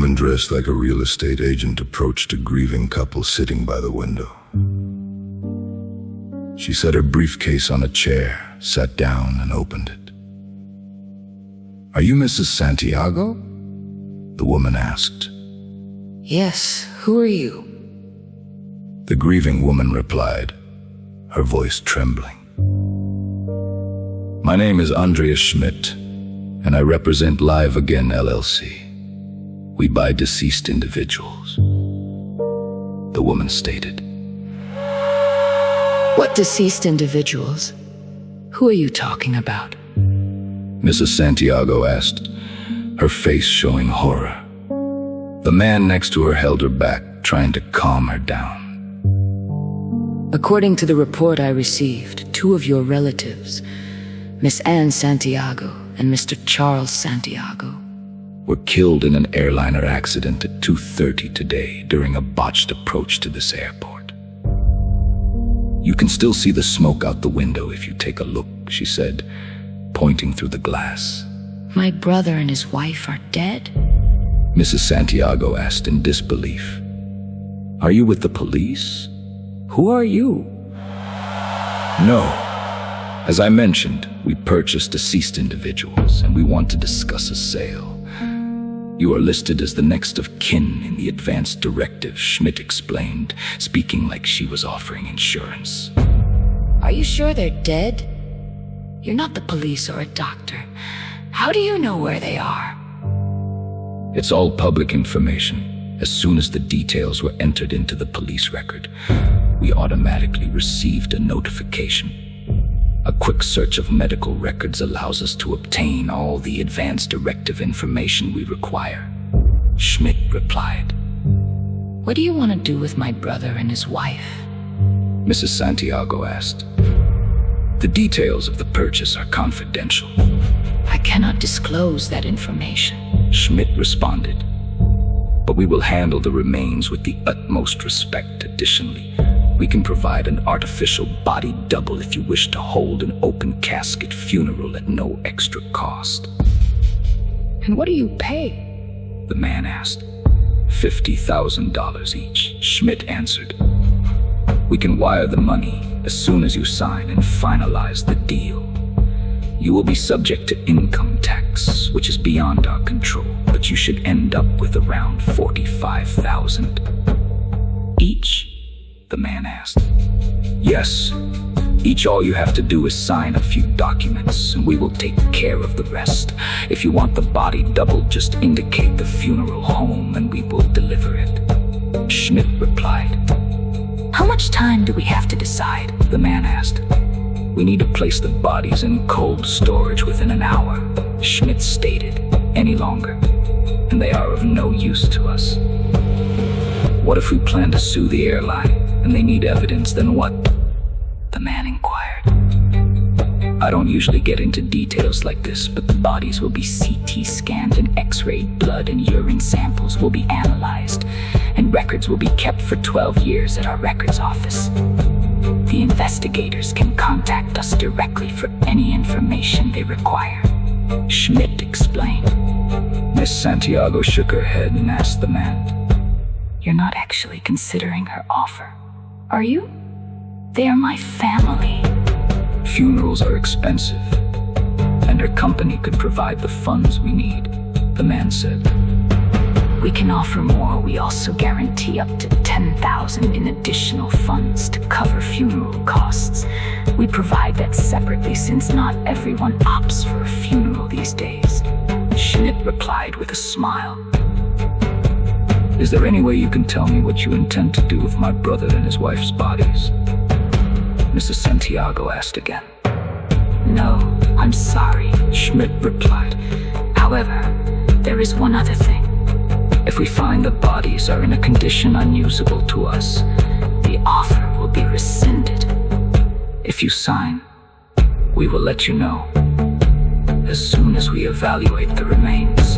woman dressed like a real estate agent approached a grieving couple sitting by the window. She set her briefcase on a chair, sat down, and opened it. "Are you Mrs. Santiago?" the woman asked. "Yes, who are you?" The grieving woman replied, her voice trembling. "My name is Andrea Schmidt, and I represent Again LLC. We buy deceased individuals," the woman stated. "What deceased individuals? Who are you talking about?" Mrs. Santiago asked, her face showing horror. The man next to her held her back, trying to calm her down. "According to the report I received, 2 of your relatives, Miss Anne Santiago and Mr. Charles Santiago, were killed in an airliner accident at 2:30 today during a botched approach to this airport. You can still see the smoke out the window if you take a look," she said, pointing through the glass. "My brother and his wife are dead?" Mrs. Santiago asked in disbelief. "Are you with the police? Who are you?" "No. As I mentioned, we purchased deceased individuals, and we want to discuss a sale. You are listed as the next of kin in the advance directive," Schmidt explained, speaking like she was offering insurance. "Are you sure they're dead? You're not the police or a doctor. How do you know where they are?" "It's all public information. As soon as the details were entered into the police record, we automatically received a notification. A quick search of medical records allows us to obtain all the advance directive information we require," Schmidt replied. "What do you want to do with my brother and his wife?" Mrs. Santiago asked. "The details of the purchase are confidential." "I cannot disclose that information," Schmidt responded. "But we will handle the remains with the utmost respect. Additionally, we can provide an artificial body double if you wish to hold an open casket funeral at no extra cost." "And what do you pay?" the man asked. $50,000 each, Schmidt answered. "We can wire the money as soon as you sign and finalize the deal. You will be subject to income tax, which is beyond our control, but you should end up with around $45,000 each?" the man asked. "Yes. Each. All you have to do is sign a few documents, and we will take care of the rest. If you want the body doubled, just indicate the funeral home and we will deliver it," Schmidt replied. "How much time do we have to decide?" the man asked. "We need to place the bodies in cold storage within an hour," Schmidt stated. "Any longer, and they are of no use to us." "What if we plan to sue the airline and they need evidence, then what?" the man inquired. "I don't usually get into details like this, but the bodies will be CT scanned and X-rayed. Blood and urine samples will be analyzed, and records will be kept for 12 years at our records office. The investigators can contact us directly for any information they require," Schmidt explained. Miss Santiago shook her head and asked the man, "You're not actually considering her offer, are you? They are my family." "Funerals are expensive, and her company could provide the funds we need," the man said. "We can offer more. We also guarantee up to $10,000 in additional funds to cover funeral costs. We provide that separately since not everyone opts for a funeral these days," Schmidt replied with a smile. "Is there any way you can tell me what you intend to do with my brother and his wife's bodies?" Mrs. Santiago asked again. "No, I'm sorry," Schmidt replied. "However, there is one other thing. If we find the bodies are in a condition unusable to us, the offer will be rescinded. If you sign, we will let you know as soon as we evaluate the remains."